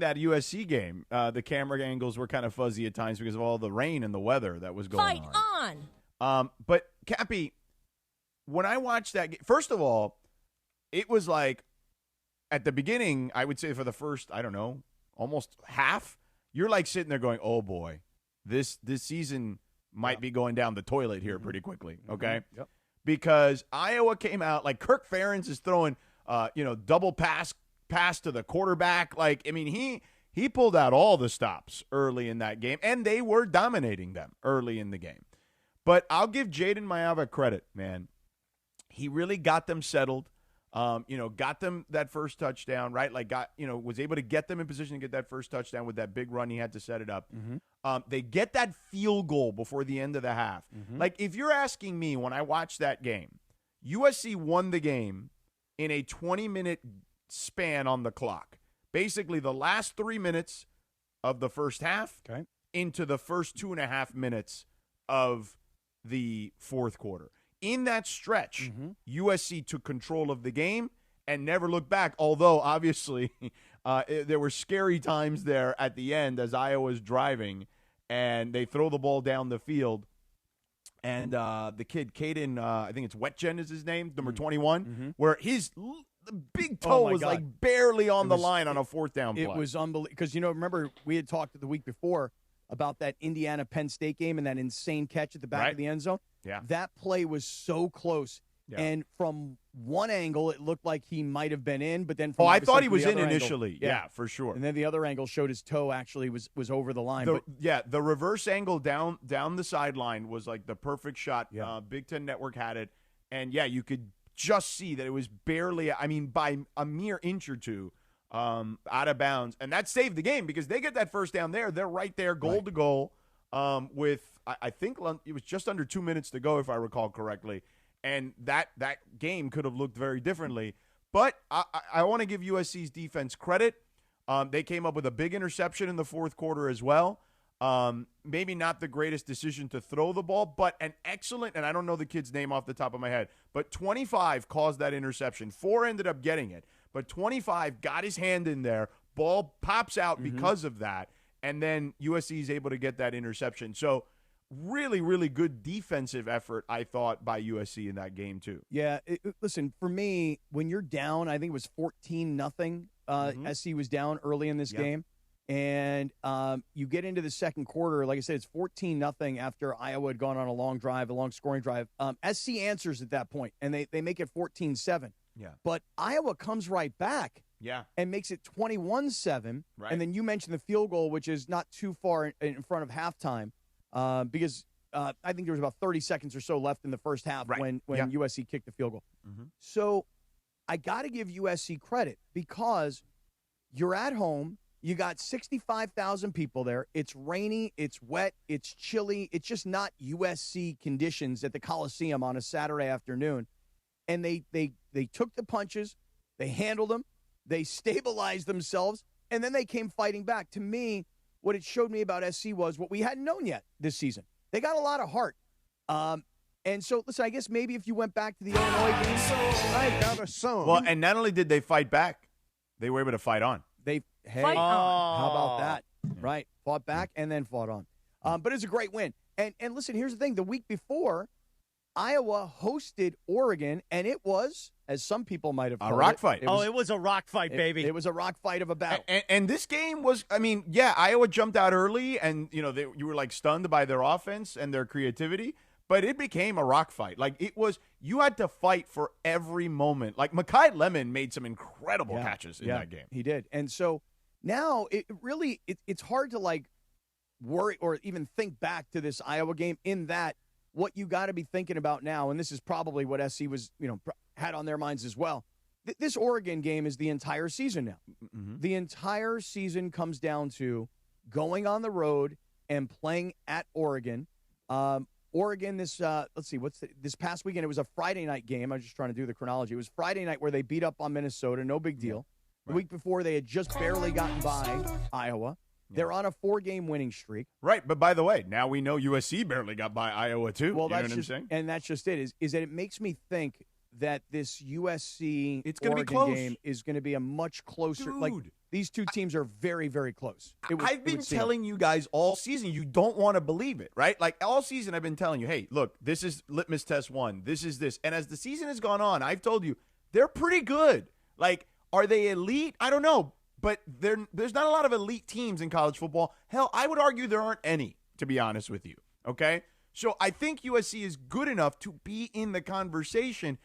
that USC game, the camera angles were kind of fuzzy at times because of all the rain and the weather that was going Fight on. But, Cappy, when I watched that game, first of all, it was like at the beginning, I would say for the first, I don't know, almost half, you're like sitting there going, oh, boy, this season might be going down the toilet here pretty quickly, okay? Yep. Because Iowa came out, like Kirk Ferentz is throwing, double pass to the quarterback. Like, I mean, he pulled out all the stops early in that game, and they were dominating them early in the game. But I'll give Jaden Maiava credit, man. He really got them settled. Got them that first touchdown, right? Like, was able to get them in position to get that first touchdown with that big run he had to set it up. Mm-hmm. They get that field goal before the end of the half. Mm-hmm. Like, if you're asking me when I watched that game, USC won the game in a 20-minute span on the clock. Basically, the last 3 minutes of the first half into the first 2.5 minutes of the fourth quarter. In that stretch, USC took control of the game and never looked back, although obviously there were scary times there at the end as Iowa was driving, and they throw the ball down the field. And the kid, Caden, I think it's Wetjen is his name, number 21, where the big toe was like barely on the line on a fourth down play. It was unbelievable. Because, remember, we had talked the week before about that Indiana-Penn State game and that insane catch at the back of the end zone. Yeah. That play was so close. Yeah. And from one angle, it looked like he might have been in, but then from I thought he was in initially. Angle, yeah, for sure. And then the other angle showed his toe actually was over the line. The reverse angle down the sideline was like the perfect shot. Yeah. Big Ten Network had it. And, yeah, you could just see that it was barely, by a mere inch or two out of bounds. And that saved the game because they get that first down there. They're right there, goal to goal, with, I think it was just under 2 minutes to go, if I recall correctly. And that game could have looked very differently. But I want to give USC's defense credit. They came up with a big interception in the fourth quarter as well. Maybe not the greatest decision to throw the ball, but an excellent, and I don't know the kid's name off the top of my head, but 25 caused that interception. 4 ended up getting it. But 25 got his hand in there. Ball pops out because of that. And then USC is able to get that interception. So really, really good defensive effort, I thought, by USC in that game, too. Yeah, listen, for me, when you're down, I think it was 14-0. SC was down early in this game. And you get into the second quarter, like I said, it's 14-0 after Iowa had gone on a long scoring drive. SC answers at that point, and they make it 14-7. Yeah. But Iowa comes right back. Yeah. And makes it 21-7. Right. And then you mentioned the field goal, which is not too far in front of halftime. Because I think there was about 30 seconds or so left in the first half when USC kicked the field goal. So I got to give USC credit because you're at home. You got 65,000 people there. It's rainy. It's wet. It's chilly. It's just not USC conditions at the Coliseum on a Saturday afternoon. And they took the punches. They handled them. They stabilized themselves. And then they came fighting back. To me, what it showed me about SC was what we hadn't known yet this season. They got a lot of heart. And so, listen, I guess maybe if you went back to the Illinois game, I got a song. Well, and not only did they fight back, they were able to fight on. Fight on. How about that? Right. Fought back and then fought on. But it's a great win. And listen, here's the thing. The week before, Iowa hosted Oregon, and it was, as some people might have called a rock fight. It was a rock fight, baby. It was a rock fight of a battle. And this game was, Iowa jumped out early, and, you were, like, stunned by their offense and their creativity, but it became a rock fight. Like, it was, you had to fight for every moment. Like, Mekhi Lemon made some incredible catches in that game. He did. And so now it's hard to, like, worry or even think back to this Iowa game in that what you got to be thinking about now, and this is probably what SC was, had on their minds as well. This Oregon game is the entire season now. The entire season comes down to going on the road and playing at Oregon. Oregon, this past weekend, it was a Friday night game. I was just trying to do the chronology. It was Friday night where they beat up on Minnesota. No big deal. The week before, they had just barely gotten by Iowa. They're on a 4-game winning streak. Right, but by the way, now we know USC barely got by Iowa too. Well, you know that's what I'm saying? And that's just it. Is that it makes me think that this USC it's going to be Oregon close. game is going to be a much closer. Dude. Like These two teams are very, very close. I've been telling you guys all season, you don't want to believe it, right? Like all season I've been telling you, hey, look, this is litmus test 1. This is this. And as the season has gone on, I've told you, they're pretty good. Like, are they elite? I don't know. But there's not a lot of elite teams in college football. Hell, I would argue there aren't any, to be honest with you. Okay? So I think USC is good enough to be in the conversation.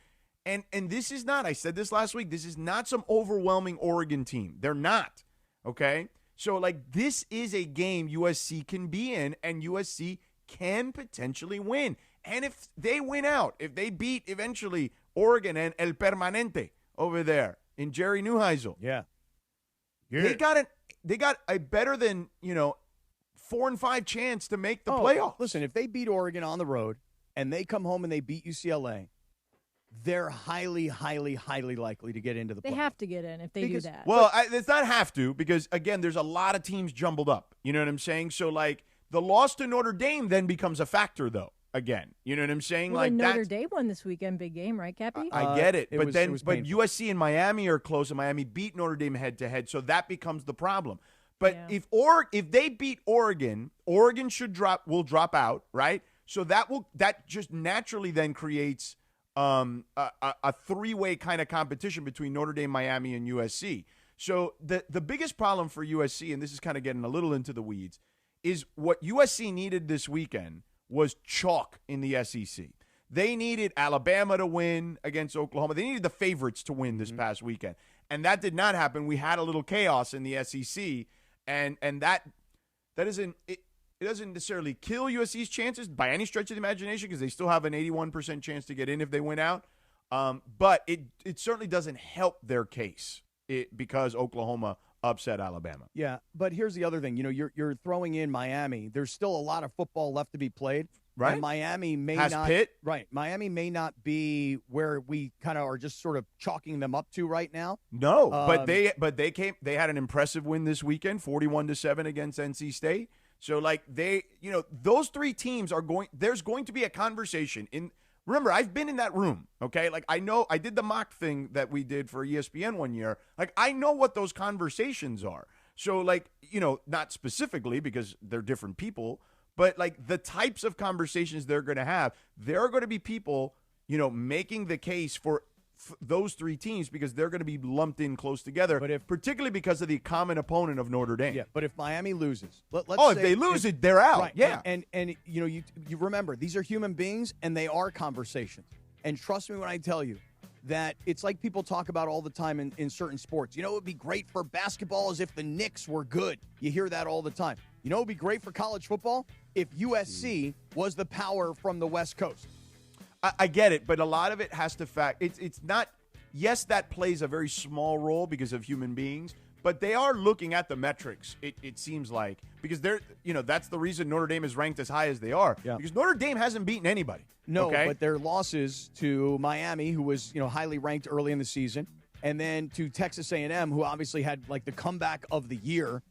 And this is not, I said this last week, this is not some overwhelming Oregon team. They're not. Okay? So, like, this is a game USC can be in, and USC can potentially win. And if they win out, if they beat eventually Oregon and El Permanente over there in Jerry Neuheisel. Yeah. They got a better than, 4 and 5 chance to make the playoffs. Listen, if they beat Oregon on the road and they come home and they beat UCLA, they're highly, highly, highly likely to get into the playoffs. They have to get in if they do that. Well, it's not have to because, again, there's a lot of teams jumbled up. You know what I'm saying? So, like, the loss to Notre Dame then becomes a factor, though. Again, you know what I'm saying? Well, like Notre Dame won this weekend, big game, right, Cappy? I get it, but painful. USC and Miami are close, and Miami beat Notre Dame head to head, so that becomes the problem. But if they beat Oregon, Oregon will drop out, right? So that just naturally then creates a three-way kind of competition between Notre Dame, Miami, and USC. So the biggest problem for USC, and this is kind of getting a little into the weeds, is what USC needed this weekend was chalk in the SEC. They needed Alabama to win against Oklahoma. They needed the favorites to win this past weekend. And that did not happen. We had a little chaos in the SEC, and that isn't it doesn't necessarily kill USC's chances by any stretch of the imagination because they still have an 81% chance to get in if they win out. But it certainly doesn't help their case because Oklahoma upset Alabama. Yeah, but here's the other thing. You're throwing in Miami. There's still a lot of football left to be played. Right. And Miami may Has not. Pitt. Right. Miami may not be where we kind of are just sort of chalking them up to right now. No, but they had an impressive win this weekend, 41-7 against NC State. So like those three teams there's going to be a conversation in. Remember, I've been in that room, okay? Like, I know I did the mock thing that we did for ESPN one year. Like, I know what those conversations are. So, like, not specifically because they're different people, but, like, the types of conversations they're going to have, there are going to be people, making the case for those three teams because they're going to be lumped in close together, particularly because of the common opponent of Notre Dame. Yeah, but if Miami loses, let's say if they lose it, they're out. Right, yeah, and you remember these are human beings and they are conversations. And trust me when I tell you that it's like people talk about all the time in certain sports. It would be great for basketball is if the Knicks were good. You hear that all the time. It would be great for college football if USC was the power from the West Coast. I get it, but a lot of it has to it's not. Yes, that plays a very small role because of human beings, but they are looking at the metrics. It seems like because they're that's the reason Notre Dame is ranked as high as they are. Yeah. Because Notre Dame hasn't beaten anybody. No, but their losses to Miami, who was highly ranked early in the season, and then to Texas A&M, who obviously had like the comeback of the year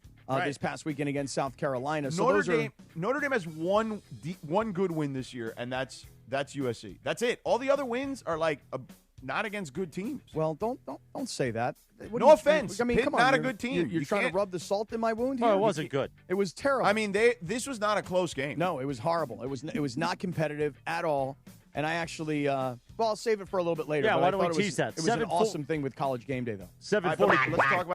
this past weekend against South Carolina. So Notre Dame has one good win this year, and that's USC. That's it. All the other wins are like not against good teams. Well, don't say that. No offense. I mean, Pitt, come on, not a good team. You're trying to rub the salt in my wound here. Oh, it wasn't good. It was terrible. I mean, this was not a close game. No, it was horrible. It was not competitive at all. And I actually, I'll save it for a little bit later. Yeah, why don't we tease that? It was an awesome thing with College Game Day, though. 7:40. Let's talk about.